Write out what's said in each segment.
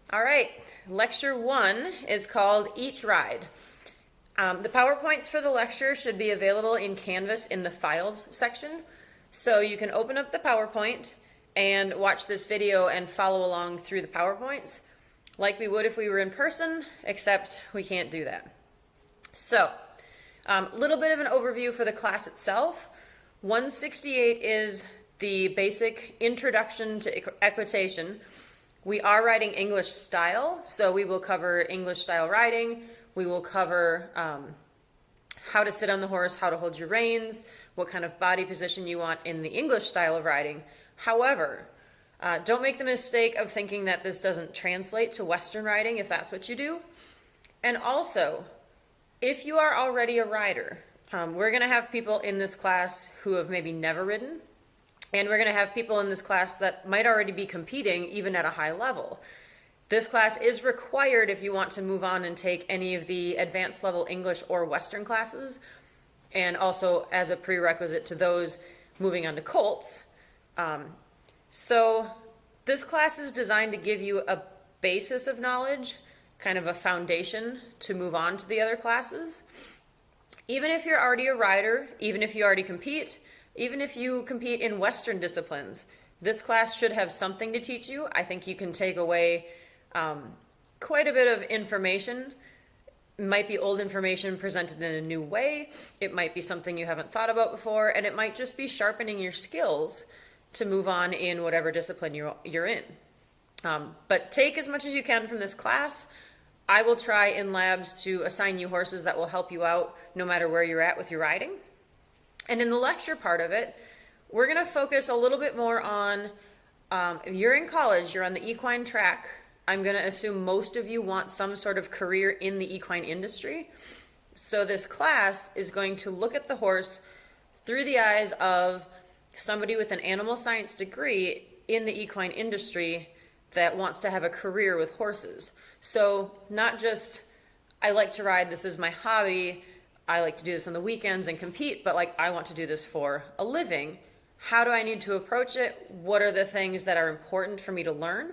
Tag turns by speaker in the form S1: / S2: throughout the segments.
S1: All right, lecture 1 is called Each Ride. The PowerPoints for the lecture should be available in Canvas in the Files section. So you can open up the PowerPoint and watch this video and follow along through the PowerPoints like we would if we were in person, except we can't do that. So, a little bit of an overview for the class itself. 168 is the basic introduction to equitation. We are riding English style, so we will cover English style riding. We will cover how to sit on the horse, how to hold your reins, what kind of body position you want in the English style of riding. However, don't make the mistake of thinking that this doesn't translate to Western riding if that's what you do. And also, if you are already a rider, we're going to have people in this class who have maybe never ridden, and we're going to have people in this class that might already be competing even at a high level. This class is required if you want to move on and take any of the advanced level English or Western classes, and also as a prerequisite to those moving on to Colts. So this class is designed to give you a basis of knowledge, kind of a foundation to move on to the other classes. Even if you're already a rider, even if you already compete, even if you compete in Western disciplines, this class should have something to teach you. I think you can take away quite a bit of information. It might be old information presented in a new way. It might be something you haven't thought about before, and it might just be sharpening your skills to move on in whatever discipline you're in. But take as much as you can from this class. I will try in labs to assign you horses that will help you out no matter where you're at with your riding. And in the lecture part of it, we're going to focus a little bit more on, if you're in college, you're on the equine track, I'm going to assume most of you want some sort of career in the equine industry. So this class is going to look at the horse through the eyes of somebody with an animal science degree in the equine industry that wants to have a career with horses. So not just, I like to ride, this is my hobby, I like to do this on the weekends and compete, but like I want to do this for a living. How do I need to approach it? What are the things that are important for me to learn?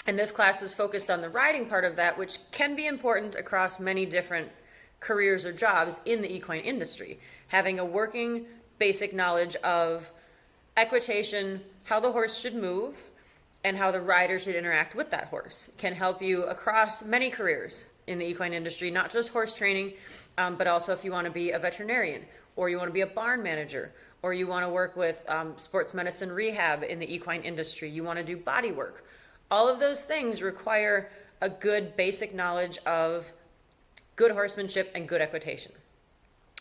S1: And this class is focused on the riding part of that, which can be important across many different careers or jobs in the equine industry. Having a working basic knowledge of equitation, how the horse should move, and how the rider should interact with that horse can help you across many careers in the equine industry, not just horse training, but also if you want to be a veterinarian, or you want to be a barn manager, or you want to work with sports medicine rehab in the equine industry, you want to do body work. All of those things require a good basic knowledge of good horsemanship and good equitation.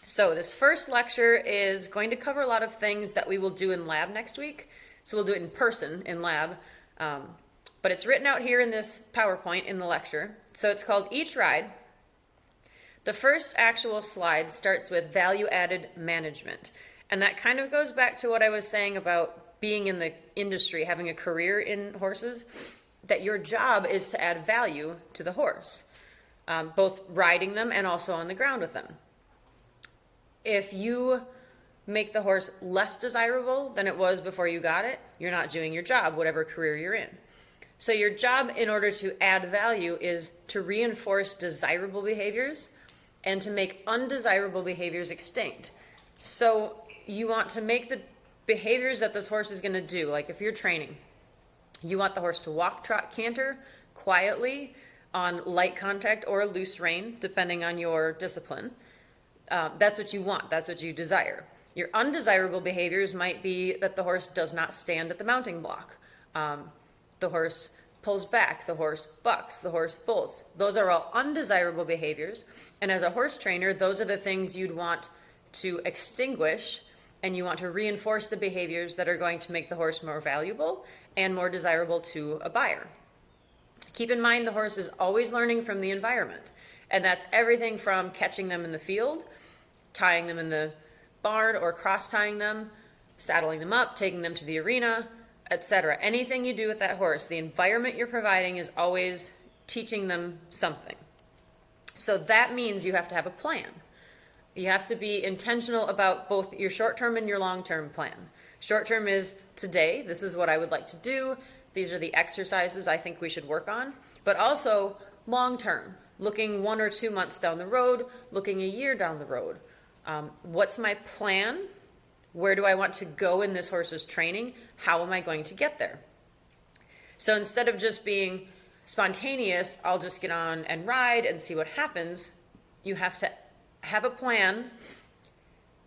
S1: So this first lecture is going to cover a lot of things that we will do in lab next week. So we'll do it in person in lab, but it's written out here in this PowerPoint in the lecture. So it's called Each Ride. The first actual slide starts with value-added management. And that kind of goes back to what I was saying about being in the industry, having a career in horses, that your job is to add value to the horse, both riding them and also on the ground with them. If you make the horse less desirable than it was before you got it, you're not doing your job, whatever career you're in. So your job in order to add value is to reinforce desirable behaviors and to make undesirable behaviors extinct. So you want to make the behaviors that this horse is going to do, like if you're training, you want the horse to walk, trot, canter quietly on light contact or a loose rein, depending on your discipline. That's what you want. That's what you desire. Your undesirable behaviors might be that the horse does not stand at the mounting block. The horse pulls back, the horse bucks, the horse bolts. Those are all undesirable behaviors. And as a horse trainer, those are the things you'd want to extinguish, and you want to reinforce the behaviors that are going to make the horse more valuable and more desirable to a buyer. Keep in mind the horse is always learning from the environment, and that's everything from catching them in the field, tying them in the barn or cross-tying them, saddling them up, taking them to the arena, etc. Anything you do with that horse, the environment you're providing is always teaching them something. So that means you have to have a plan. You have to be intentional about both your short-term and your long-term plan. Short-term is today, this is what I would like to do. These are the exercises I think we should work on, but also long term, looking 1 or 2 months down the road, looking a year down the road. What's my plan? Where do I want to go in this horse's training? How am I going to get there? So instead of just being spontaneous, I'll just get on and ride and see what happens, you have to have a plan,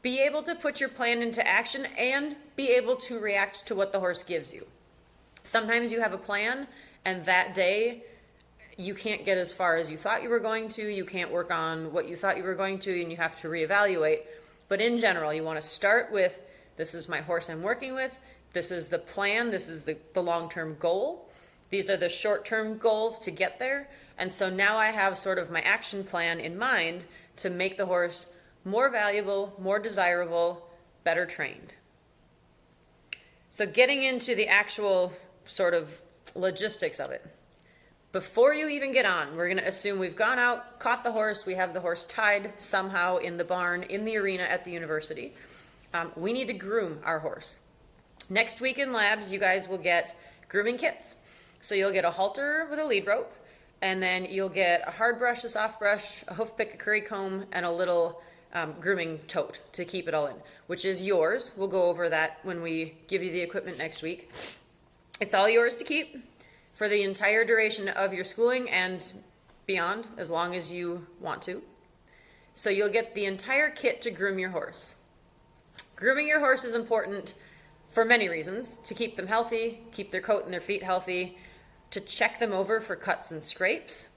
S1: be able to put your plan into action, and be able to react to what the horse gives you. Sometimes you have a plan, and that day you can't get as far as you thought you were going to, you can't work on what you thought you were going to, and you have to reevaluate. But in general, you want to start with, this is my horse I'm working with, this is the plan, this is the long-term goal. These are the short-term goals to get there. And so now I have sort of my action plan in mind to make the horse more valuable, more desirable, better trained. So getting into the actual sort of logistics of it. Before you even get on, we're going to assume we've gone out, caught the horse, we have the horse tied somehow in the barn, in the arena at the university. We need to groom our horse. Next week in labs, you guys will get grooming kits. So you'll get a halter with a lead rope, and then you'll get a hard brush, a soft brush, a hoof pick, a curry comb, and a little grooming tote to keep it all in, which is yours. We'll go over that when we give you the equipment next week. It's all yours to keep for the entire duration of your schooling and beyond, as long as you want to. So you'll get the entire kit to groom your horse. Grooming your horse is important for many reasons: to keep them healthy, keep their coat and their feet healthy, to check them over for cuts and scrapes.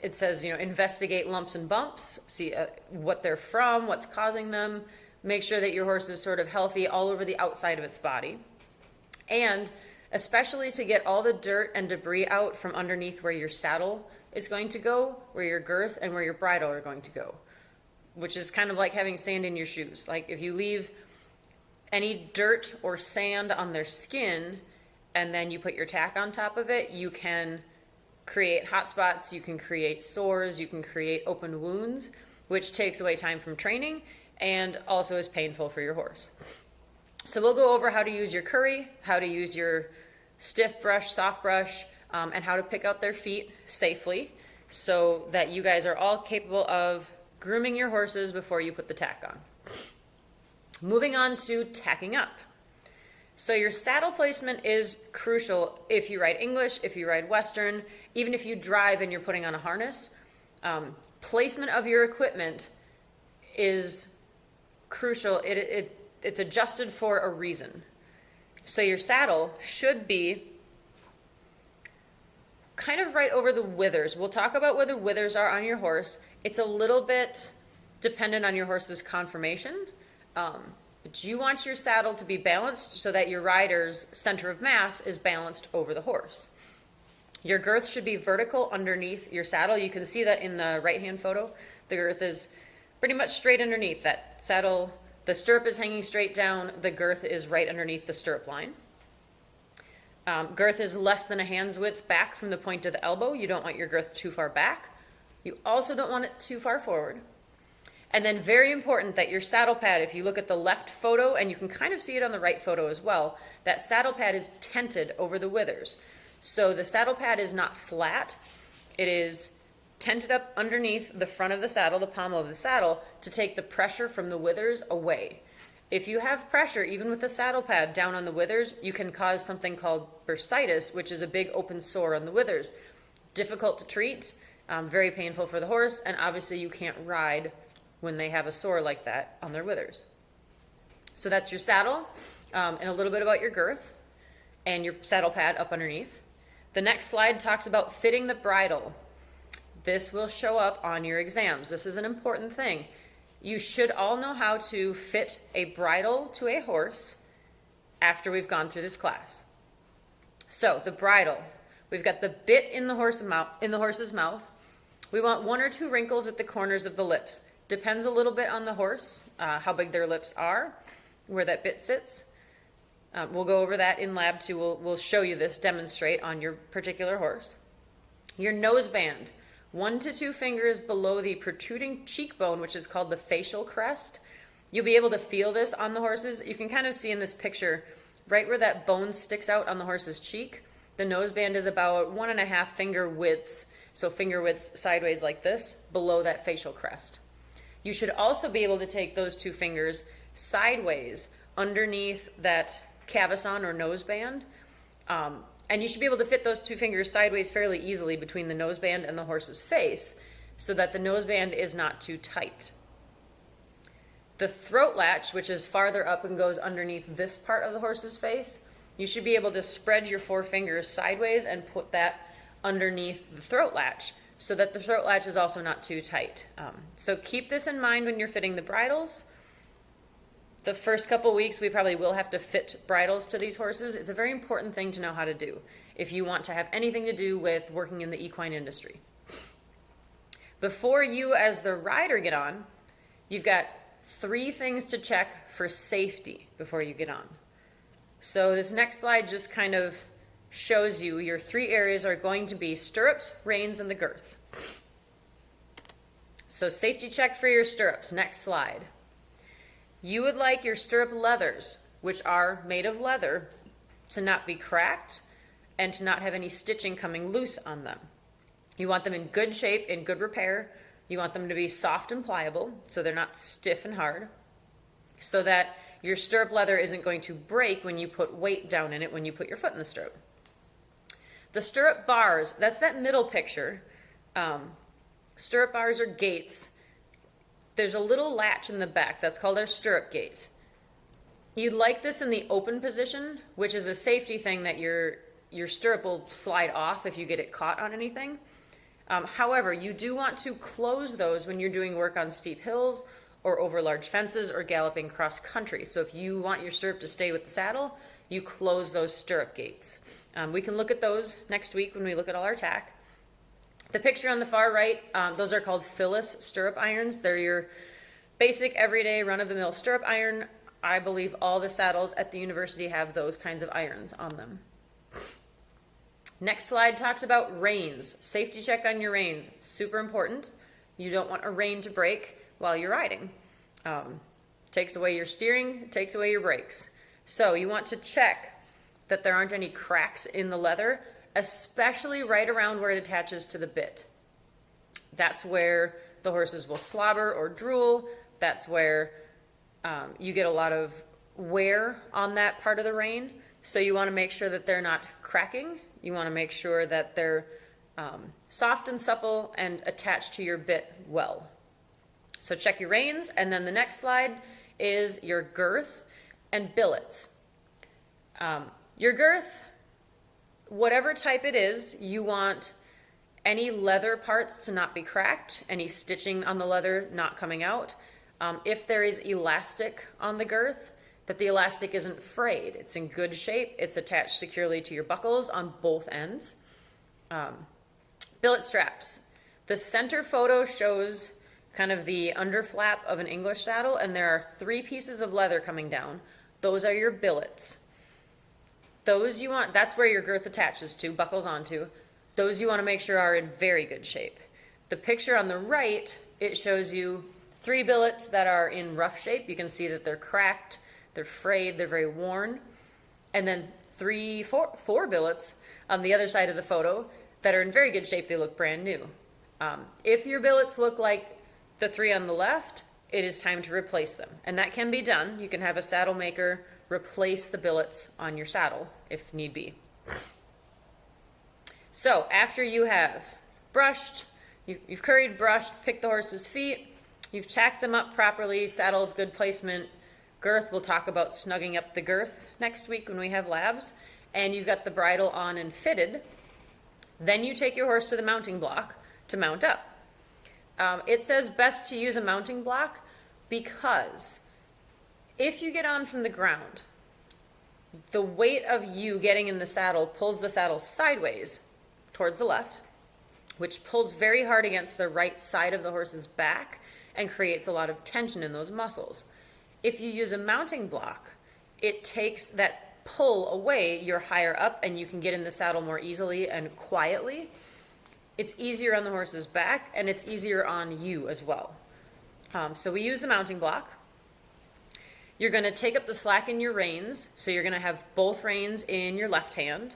S1: It says, investigate lumps and bumps, see what they're from, what's causing them, make sure that your horse is sort of healthy all over the outside of its body. And especially to get all the dirt and debris out from underneath where your saddle is going to go, where your girth and where your bridle are going to go, which is kind of like having sand in your shoes. Like if you leave any dirt or sand on their skin and then you put your tack on top of it, you can create hot spots, you can create sores, you can create open wounds, which takes away time from training and also is painful for your horse. So we'll go over how to use your curry, how to use your stiff brush, soft brush, and how to pick out their feet safely so that you guys are all capable of grooming your horses before you put the tack on. Moving on to tacking up. So your saddle placement is crucial if you ride English, if you ride Western, even if you drive and you're putting on a harness. Placement of your equipment is crucial. It's adjusted for a reason. So your saddle should be kind of right over the withers. We'll talk about where the withers are on your horse. It's a little bit dependent on your horse's conformation. But you want your saddle to be balanced so that your rider's center of mass is balanced over the horse. Your girth should be vertical underneath your saddle. You can see that in the right-hand photo. The girth is pretty much straight underneath that saddle. The stirrup is hanging straight down. The girth is right underneath the stirrup line. Girth is less than a hand's width back from the point of the elbow. You don't want your girth too far back. You also don't want it too far forward. And then very important that your saddle pad, if you look at the left photo, and you can kind of see it on the right photo as well, that saddle pad is tented over the withers. So the saddle pad is not flat. It is tented up underneath the front of the saddle, the pommel of the saddle, to take the pressure from the withers away. If you have pressure, even with the saddle pad down on the withers, you can cause something called bursitis, which is a big open sore on the withers. Difficult to treat, very painful for the horse, and obviously you can't ride when they have a sore like that on their withers. So that's your saddle, and a little bit about your girth and your saddle pad up underneath. The next slide talks about fitting the bridle. This will show up on your exams. This is an important thing. You should all know how to fit a bridle to a horse after we've gone through this class. So the bridle, we've got the bit in the horse's mouth. We want 1 or 2 wrinkles at the corners of the lips. Depends a little bit on the horse, how big their lips are, where that bit sits. We'll go over that in lab too. We'll show you this, demonstrate on your particular horse. Your nose band, 1 to 2 fingers below the protruding cheekbone, which is called the facial crest. You'll be able to feel this on the horses. You can kind of see in this picture right where that bone sticks out on the horse's cheek, the noseband is about 1.5 finger widths, so finger widths sideways like this, below that facial crest. You should also be able to take those 2 fingers sideways underneath that cavesson or noseband, and you should be able to fit those 2 fingers sideways fairly easily between the noseband and the horse's face so that the noseband is not too tight. The throat latch, which is farther up and goes underneath this part of the horse's face, you should be able to spread your 4 fingers sideways and put that underneath the throat latch so that the throat latch is also not too tight. So keep this in mind when you're fitting the bridles. The first couple weeks, we probably will have to fit bridles to these horses. It's a very important thing to know how to do if you want to have anything to do with working in the equine industry. Before you as the rider get on, you've got 3 things to check for safety before you get on. So this next slide just kind of shows you your 3 areas are going to be stirrups, reins, and the girth. So safety check for your stirrups. Next slide. You would like your stirrup leathers, which are made of leather, to not be cracked and to not have any stitching coming loose on them. You want them in good shape, in good repair. You want them to be soft and pliable, so they're not stiff and hard, so that your stirrup leather isn't going to break when you put weight down in it when you put your foot in the stirrup. The stirrup bars, that's that middle picture. Stirrup bars are gates. There's a little latch in the back. That's called our stirrup gate. You'd like this in the open position, which is a safety thing that your stirrup will slide off if you get it caught on anything. However, you do want to close those when you're doing work on steep hills or over large fences or galloping cross country. So if you want your stirrup to stay with the saddle, you close those stirrup gates. We can look at those next week when we look at all our tack. The picture on the far right, those are called Phyllis stirrup irons. They're your basic everyday run-of-the-mill stirrup iron. I believe all the saddles at the university have those kinds of irons on them. Next slide talks about reins. Safety check on your reins, super important. You don't want a rein to break while you're riding. Takes away your steering, takes away your brakes. So you want to check that there aren't any cracks in the leather, especially right around where it attaches to the bit. That's where the horses will slobber or drool. That's where you get a lot of wear on that part of the rein. So you want to make sure that they're not cracking. You want to make sure that they're soft and supple and attached to your bit well. So check your reins, and then the next slide is your girth and billets. Your girth, whatever type it is, you want any leather parts to not be cracked, any stitching on the leather not coming out. If there is elastic on the girth, that the elastic isn't frayed. It's in good shape. It's attached securely to your buckles on both ends. Billet straps. The center photo shows kind of the underflap of an English saddle, and there are 3 pieces of leather coming down. Those are your billets. Those you want, that's where your girth attaches to, buckles onto. Those you want to make sure are in very good shape. The picture on the right, it shows you 3 billets that are in rough shape. You can see that they're cracked, they're frayed, they're very worn. And then 4 billets on the other side of the photo that are in very good shape. They look brand new. If your billets look like the 3 on the left, it is time to replace them. And that can be done. You can have a saddle maker replace the billets on your saddle if need be. So after you have brushed, you've curried, brushed, picked the horse's feet, you've tacked them up properly, saddle's good placement, girth, we'll talk about snugging up the girth next week when we have labs, and you've got the bridle on and fitted, then you take your horse to the mounting block to mount up. It says best to use a mounting block because if you get on from the ground, the weight of you getting in the saddle pulls the saddle sideways towards the left, which pulls very hard against the right side of the horse's back and creates a lot of tension in those muscles. If you use a mounting block, it takes that pull away, you're higher up and you can get in the saddle more easily and quietly. It's easier on the horse's back and it's easier on you as well. So we use the mounting block. You're going to take up the slack in your reins, so you're going to have both reins in your left hand,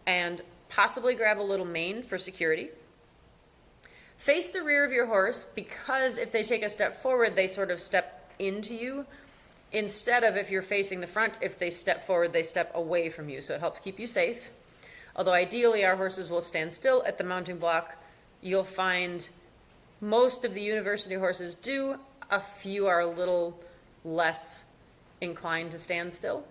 S1: and possibly grab a little mane for security. Face the rear of your horse, because if they take a step forward, they sort of step into you, instead of, if you're facing the front, if they step forward, they step away from you, so it helps keep you safe. Although ideally our horses will stand still at the mounting block. You'll find most of the university horses do. A few are a little less inclined to stand still.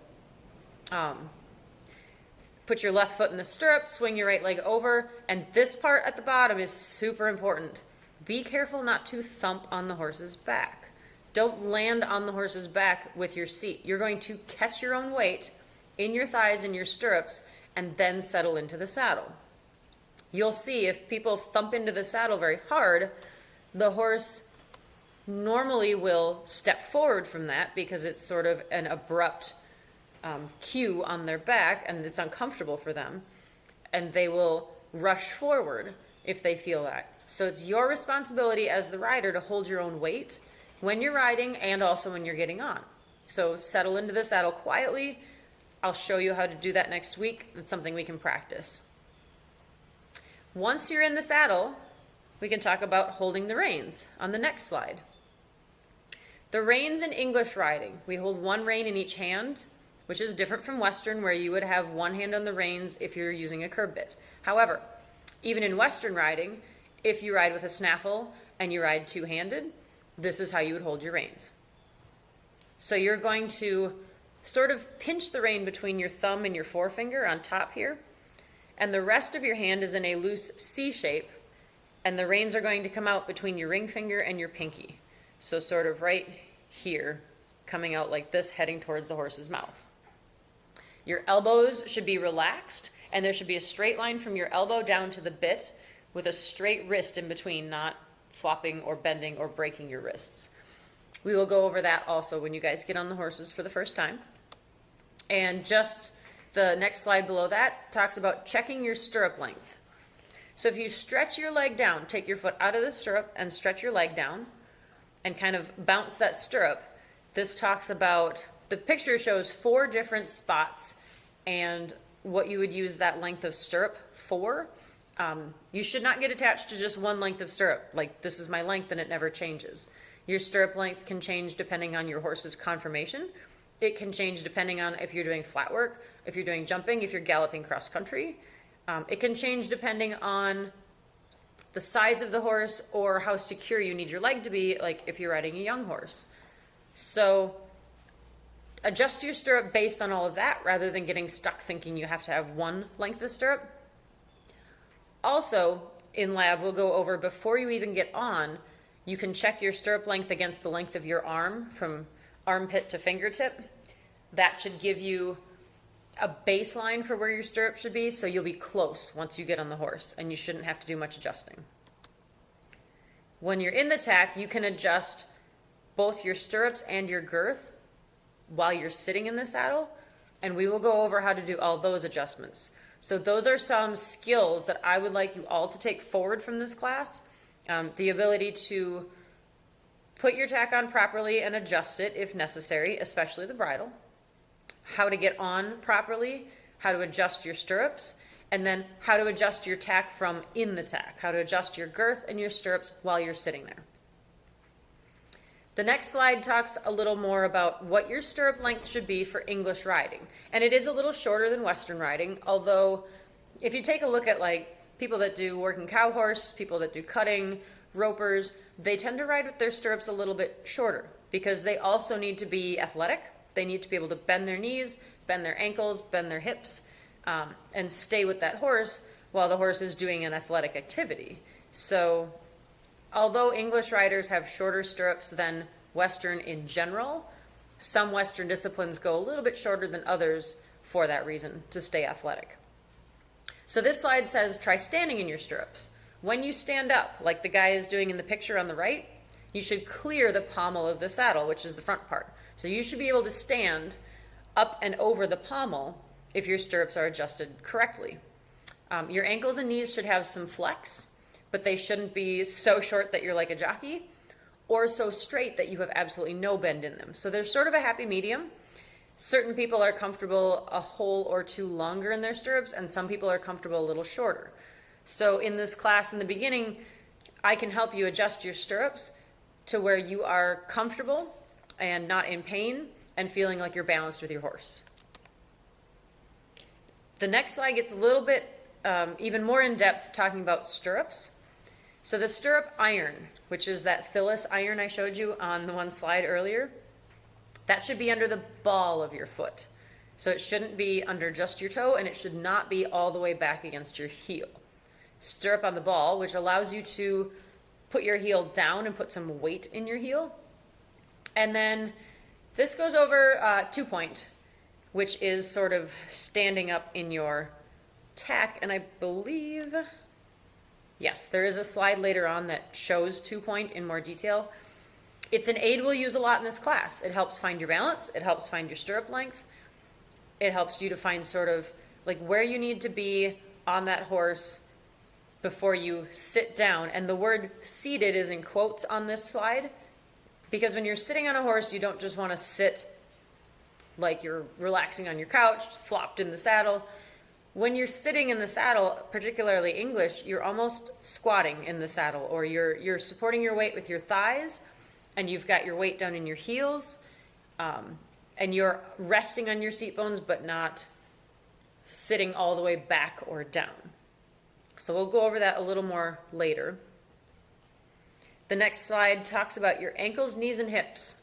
S1: Put your left foot in the stirrup, swing your right leg over, and this part at the bottom is super important. Be careful not to thump on the horse's back. Don't land on the horse's back with your seat. You're going to catch your own weight in your thighs and your stirrups and then settle into the saddle. You'll see if people thump into the saddle very hard, the horse normally will step forward from that because it's sort of an abrupt cue on their back and it's uncomfortable for them, and they will rush forward if they feel that. So it's your responsibility as the rider to hold your own weight when you're riding and also when you're getting on. So settle into the saddle quietly. I'll show you how to do that next week. It's something we can practice. Once you're in the saddle, we can talk about holding the reins on the next slide. The reins in English riding, we hold one rein in each hand, which is different from Western, where you would have one hand on the reins if you're using a curb bit. However, even in Western riding, if you ride with a snaffle and you ride two-handed, this is how you would hold your reins. So you're going to sort of pinch the rein between your thumb and your forefinger on top here, and the rest of your hand is in a loose C shape, and the reins are going to come out between your ring finger and your pinky. So sort of right here, coming out like this, heading towards the horse's mouth. Your elbows should be relaxed, and there should be a straight line from your elbow down to the bit with a straight wrist in between, not flopping or bending or breaking your wrists. We will go over that also when you guys get on the horses for the first time. And just the next slide below that talks about checking your stirrup length. So if you stretch your leg down, take your foot out of the stirrup and stretch your leg down and kind of bounce that stirrup. This talks about, the picture shows 4 different spots and what you would use that length of stirrup for. You should not get attached to just one length of stirrup. Like, this is my length and it never changes. Your stirrup length can change depending on your horse's conformation. It can change depending on if you're doing flat work, if you're doing jumping, if you're galloping cross country. It can change depending on the size of the horse or how secure you need your leg to be, like if you're riding a young horse. So adjust your stirrup based on all of that rather than getting stuck thinking you have to have one length of stirrup. Also, in lab, we'll go over, before you even get on, you can check your stirrup length against the length of your arm from armpit to fingertip. That should give you a baseline for where your stirrup should be, so you'll be close once you get on the horse, and you shouldn't have to do much adjusting. When you're in the tack, you can adjust both your stirrups and your girth while you're sitting in the saddle, and we will go over how to do all those adjustments. So those are some skills that I would like you all to take forward from this class. The ability to put your tack on properly and adjust it if necessary, especially the bridle. How to get on properly, how to adjust your stirrups, and then how to adjust your tack from in the tack, how to adjust your girth and your stirrups while you're sitting there. The next slide talks a little more about what your stirrup length should be for English riding. And it is a little shorter than Western riding, although if you take a look at like people that do working cow horse, people that do cutting, ropers, they tend to ride with their stirrups a little bit shorter because they also need to be athletic. They need to be able to bend their knees, bend their ankles, bend their hips, and stay with that horse while the horse is doing an athletic activity. So although English riders have shorter stirrups than Western in general, some Western disciplines go a little bit shorter than others for that reason, to stay athletic. So this slide says try standing in your stirrups. When you stand up, like the guy is doing in the picture on the right, you should clear the pommel of the saddle, which is the front part. So you should be able to stand up and over the pommel if your stirrups are adjusted correctly. Your ankles and knees should have some flex, but they shouldn't be so short that you're like a jockey, or so straight that you have absolutely no bend in them. So there's sort of a happy medium. Certain people are comfortable a hole or two longer in their stirrups, and some people are comfortable a little shorter. So in this class in the beginning, I can help you adjust your stirrups to where you are comfortable and not in pain and feeling like you're balanced with your horse. The next slide gets a little bit even more in depth, talking about stirrups. So the stirrup iron, which is that Phyllis iron I showed you on the one slide earlier, that should be under the ball of your foot. So it shouldn't be under just your toe, and it should not be all the way back against your heel. Stirrup on the ball, which allows you to put your heel down and put some weight in your heel. And then this goes over 2-point, which is sort of standing up in your tack. And I believe, yes, there is a slide later on that shows 2-point in more detail. It's an aid we'll use a lot in this class. It helps find your balance. It helps find your stirrup length. It helps you to find sort of like where you need to be on that horse before you sit down. And the word seated is in quotes on this slide, because when you're sitting on a horse, you don't just want to sit like you're relaxing on your couch, flopped in the saddle. When you're sitting in the saddle, particularly English, you're almost squatting in the saddle, or you're supporting your weight with your thighs, and you've got your weight down in your heels, and you're resting on your seat bones, but not sitting all the way back or down. So we'll go over that a little more later. The next slide talks about your ankles, knees, and hips.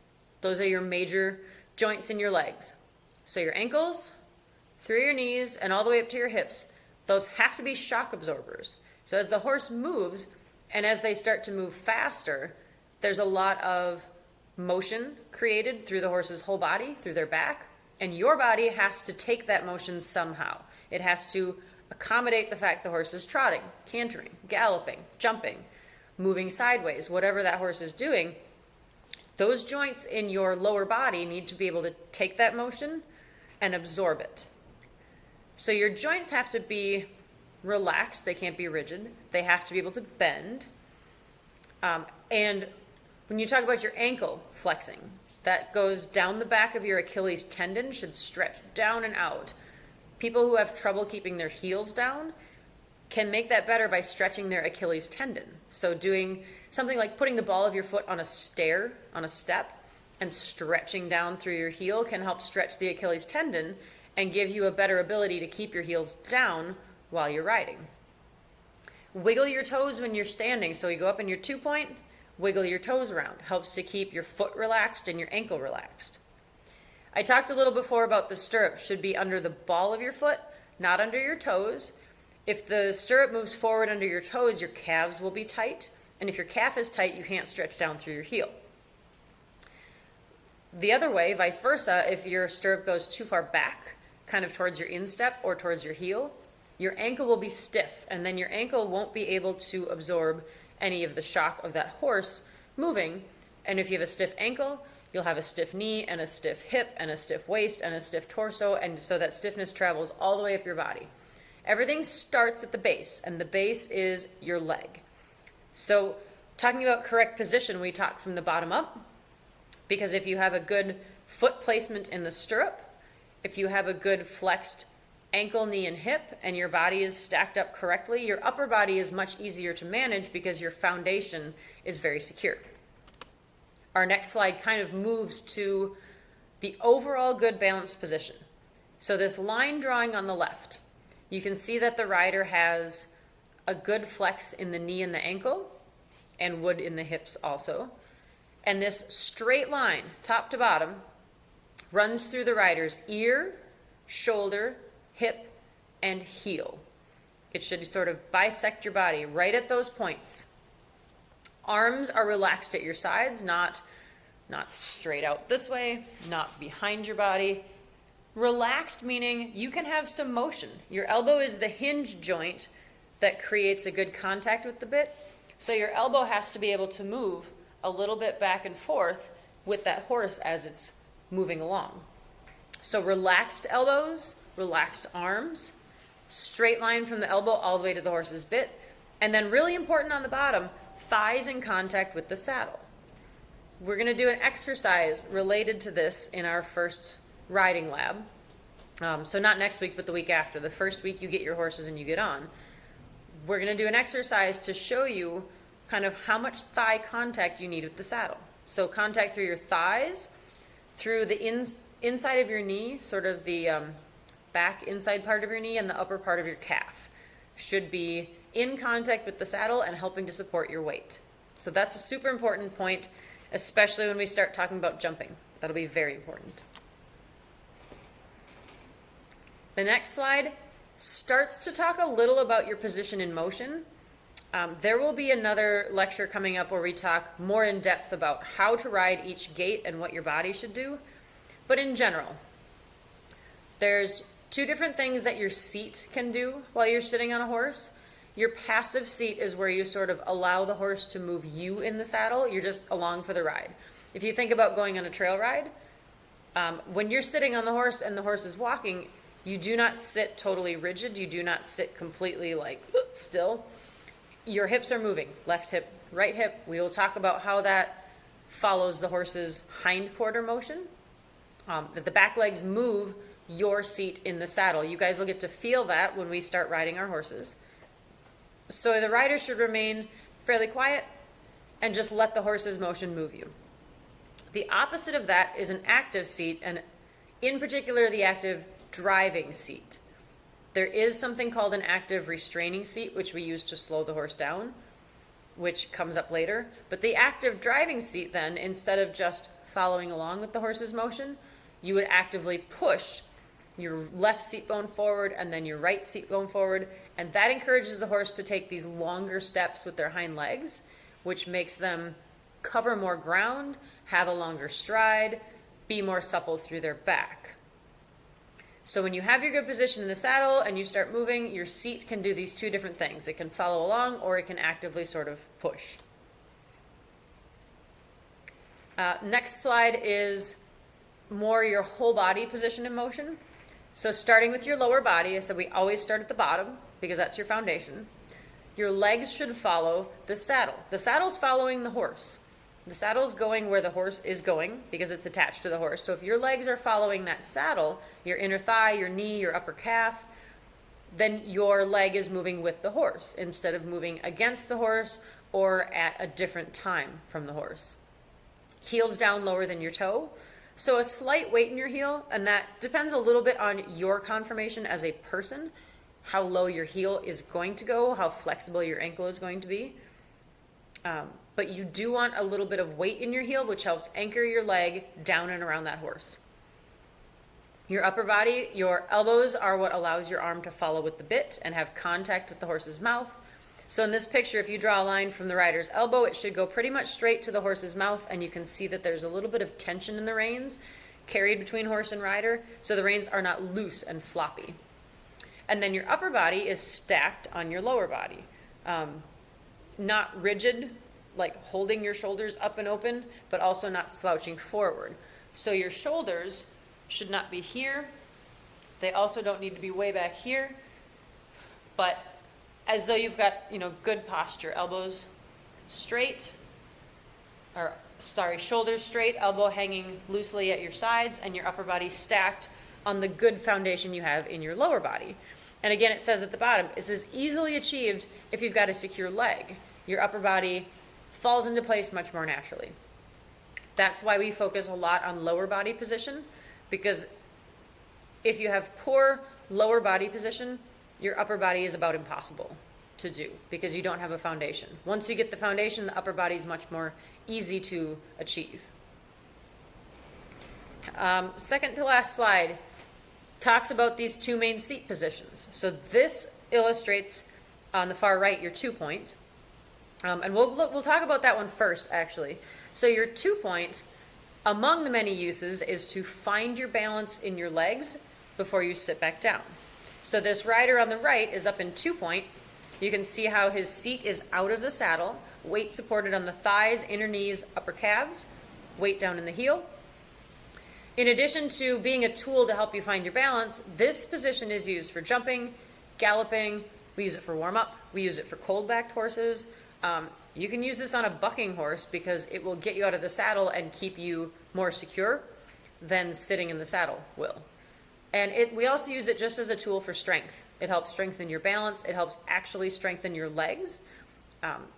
S1: Those are your major joints in your legs. So your ankles, through your knees, and all the way up to your hips, those have to be shock absorbers. So as the horse moves, and as they start to move faster, there's a lot of motion created through the horse's whole body, through their back, and your body has to take that motion somehow. It has to accommodate the fact the horse is trotting, cantering, galloping, jumping, moving sideways, whatever that horse is doing. Those joints in your lower body need to be able to take that motion and absorb it. So your joints have to be relaxed. They can't be rigid. They have to be able to bend. And when you talk about your ankle flexing, that goes down the back of your Achilles tendon, should stretch down and out. People who have trouble keeping their heels down can make that better by stretching their Achilles tendon. So doing something like putting the ball of your foot on a stair, on a step, and stretching down through your heel can help stretch the Achilles tendon and give you a better ability to keep your heels down while you're riding. Wiggle your toes when you're standing. So you go up in your 2-point, wiggle your toes around. Helps to keep your foot relaxed and your ankle relaxed. I talked a little before about the stirrup should be under the ball of your foot, not under your toes. If the stirrup moves forward under your toes, your calves will be tight. And if your calf is tight, you can't stretch down through your heel. The other way, vice versa, if your stirrup goes too far back, kind of towards your instep or towards your heel, your ankle will be stiff, and then your ankle won't be able to absorb any of the shock of that horse moving. And if you have a stiff ankle, you'll have a stiff knee and a stiff hip and a stiff waist and a stiff torso, and so that stiffness travels all the way up your body. Everything starts at the base, and the base is your leg. So talking about correct position, we talk from the bottom up, because if you have a good foot placement in the stirrup, if you have a good flexed ankle, knee, and hip, and your body is stacked up correctly, your upper body is much easier to manage because your foundation is very secure. Our next slide kind of moves to the overall good balanced position. So this line drawing on the left, you can see that the rider has a good flex in the knee and the ankle, and wood in the hips also. And this straight line, top to bottom, runs through the rider's ear, shoulder, hip, and heel. It should sort of bisect your body right at those points. Arms are relaxed at your sides, not straight out this way, not behind your body. Relaxed meaning you can have some motion. Your elbow is the hinge joint that creates a good contact with the bit. So your elbow has to be able to move a little bit back and forth with that horse as it's moving along. So relaxed elbows, relaxed arms, straight line from the elbow all the way to the horse's bit. And then really important on the bottom, thighs in contact with the saddle. we're going to do an exercise related to this in our first riding lab. So not next week, but the week after. The first week you get your horses and you get on. We're going to do an exercise to show you kind of how much thigh contact you need with the saddle. So contact through your thighs, through the inside of your knee, sort of the back inside part of your knee, and the upper part of your calf should be in contact with the saddle and helping to support your weight. So that's a super important point, especially when we start talking about jumping. That'll be very important. The next slide starts to talk a little about your position in motion. There will be another lecture coming up where we talk more in depth about how to ride each gait and what your body should do. But in general, there's two different things that your seat can do while you're sitting on a horse. Your passive seat is where you sort of allow the horse to move you in the saddle. You're just along for the ride. If you think about going on a trail ride, when you're sitting on the horse and the horse is walking, you do not sit totally rigid. You do not sit completely like still. Your hips are moving, left hip, right hip. We will talk about how that follows the horse's hind quarter motion, that the back legs move your seat in the saddle. You guys will get to feel that when we start riding our horses. So the rider should remain fairly quiet and just let the horse's motion move you. The opposite of that is an active seat, and in particular the active driving seat. There is something called an active restraining seat, which we use to slow the horse down, which comes up later. But the active driving seat then, instead of just following along with the horse's motion, you would actively push your left seat bone forward and then your right seat bone forward. And that encourages the horse to take these longer steps with their hind legs, which makes them cover more ground, have a longer stride, be more supple through their back. So when you have your good position in the saddle and you start moving, your seat can do these two different things. It can follow along or it can actively sort of push. Next slide is more your whole body position in motion. So starting with your lower body, I said we always start at the bottom because that's your foundation. Your legs should follow the saddle. The saddle's following the horse. The saddle's going where the horse is going because it's attached to the horse. So if your legs are following that saddle, your inner thigh, your knee, your upper calf, then your leg is moving with the horse instead of moving against the horse or at a different time from the horse. Heels down lower than your toe. So a slight weight in your heel, and that depends a little bit on your conformation as a person, how low your heel is going to go, how flexible your ankle is going to be. But you do want a little bit of weight in your heel, which helps anchor your leg down and around that horse. Your upper body, your elbows are what allows your arm to follow with the bit and have contact with the horse's mouth. So in this picture, if you draw a line from the rider's elbow, it should go pretty much straight to the horse's mouth, and you can see that there's a little bit of tension in the reins carried between horse and rider, so the reins are not loose and floppy. And then your upper body is stacked on your lower body. Not rigid, like holding your shoulders up and open, but also not slouching forward. So your shoulders should not be here. They also don't need to be way back here, but as though you've got, good posture. Elbows straight, shoulders straight, elbow hanging loosely at your sides, and your upper body stacked on the good foundation you have in your lower body. And again, it says at the bottom, this is easily achieved if you've got a secure leg. Your upper body falls into place much more naturally. That's why we focus a lot on lower body position, because if you have poor lower body position, your upper body is about impossible to do because you don't have a foundation. Once you get the foundation, the upper body is much more easy to achieve. Second to last slide talks about these two main seat positions. So this illustrates on the far right your 2-point. And we'll talk about that one first, actually. So your 2-point, among the many uses, is to find your balance in your legs before you sit back down. So this rider on the right is up in 2-point. You can see how his seat is out of the saddle, weight supported on the thighs, inner knees, upper calves, weight down in the heel. In addition to being a tool to help you find your balance, this position is used for jumping, galloping. We use it for warm-up. We use it for cold-backed horses. You can use this on a bucking horse because it will get you out of the saddle and keep you more secure than sitting in the saddle will. And we also use it just as a tool for strength. It helps strengthen your balance. It helps actually strengthen your legs,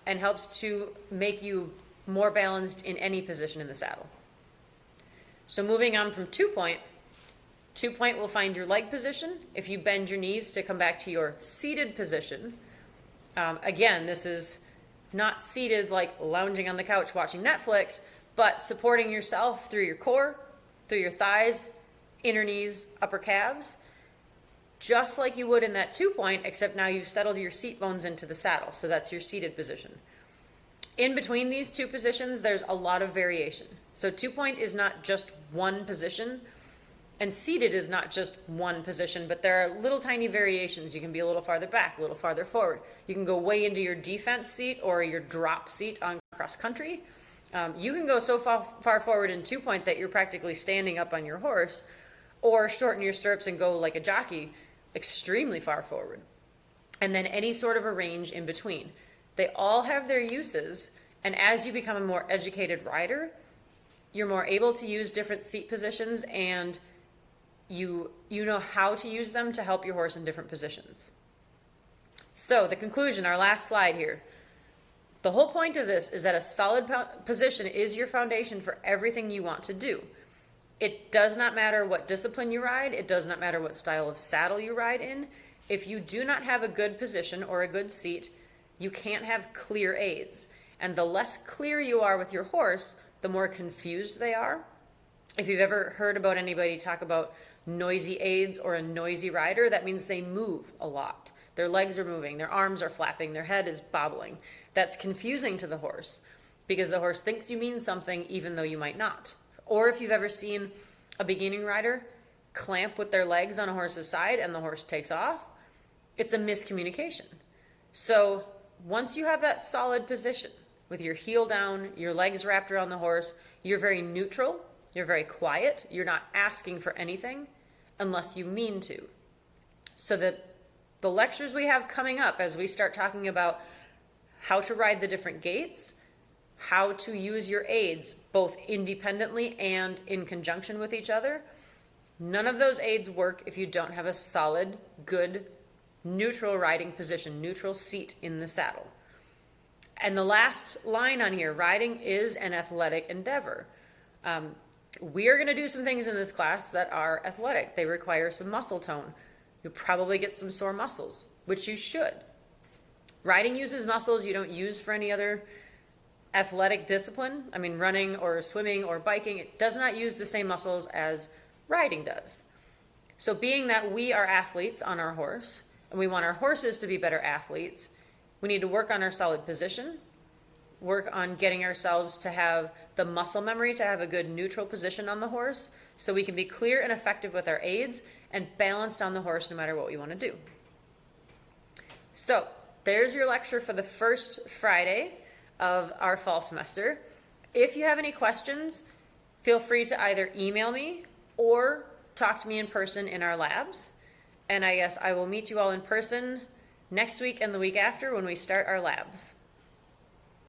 S1: and helps to make you more balanced in any position in the saddle. So moving on from 2-point, 2-point will find your leg position. If you bend your knees to come back to your seated position, again, this is not seated like lounging on the couch watching Netflix, but supporting yourself through your core, through your thighs, inner knees, upper calves, just like you would in that 2-point, except now you've settled your seat bones into the saddle. So that's your seated position. In between these two positions, there's a lot of variation. So 2-point is not just one position, and seated is not just one position, but there are little tiny variations. You can be a little farther back, a little farther forward. You can go way into your defense seat or your drop seat on cross country. You can go so far forward in 2-point that you're practically standing up on your horse, or shorten your stirrups and go like a jockey extremely far forward. And then any sort of a range in between. They all have their uses, and as you become a more educated rider, you're more able to use different seat positions, and you know how to use them to help your horse in different positions. So the conclusion, our last slide here. The whole point of this is that a solid position is your foundation for everything you want to do. It does not matter what discipline you ride. It does not matter what style of saddle you ride in. If you do not have a good position or a good seat, you can't have clear aids. And the less clear you are with your horse, the more confused they are. If you've ever heard about anybody talk about noisy aids or a noisy rider, that means they move a lot. Their legs are moving, their arms are flapping, their head is bobbling. That's confusing to the horse because the horse thinks you mean something even though you might not. Or if you've ever seen a beginning rider clamp with their legs on a horse's side and the horse takes off, it's a miscommunication. So once you have that solid position with your heel down, your legs wrapped around the horse, you're very neutral, you're very quiet, you're not asking for anything unless you mean to. So that the lectures we have coming up as we start talking about how to ride the different gaits, how to use your aids both independently and in conjunction with each other, none of those aids work if you don't have a solid, good, neutral riding position, neutral seat in the saddle. And the last line on here, riding is an athletic endeavor. We are going to do some things in this class that are athletic. They require some muscle tone. You'll probably get some sore muscles, which you should. Riding uses muscles you don't use for any other athletic discipline. I mean, running or swimming or biking, it does not use the same muscles as riding does. So being that we are athletes on our horse, and we want our horses to be better athletes, we need to work on our solid position, work on getting ourselves to have the muscle memory to have a good neutral position on the horse so we can be clear and effective with our aids and balanced on the horse no matter what we want to do. So there's your lecture for the first Friday of our fall semester. If you have any questions, feel free to either email me or talk to me in person in our labs. And I guess I will meet you all in person next week and the week after when we start our labs.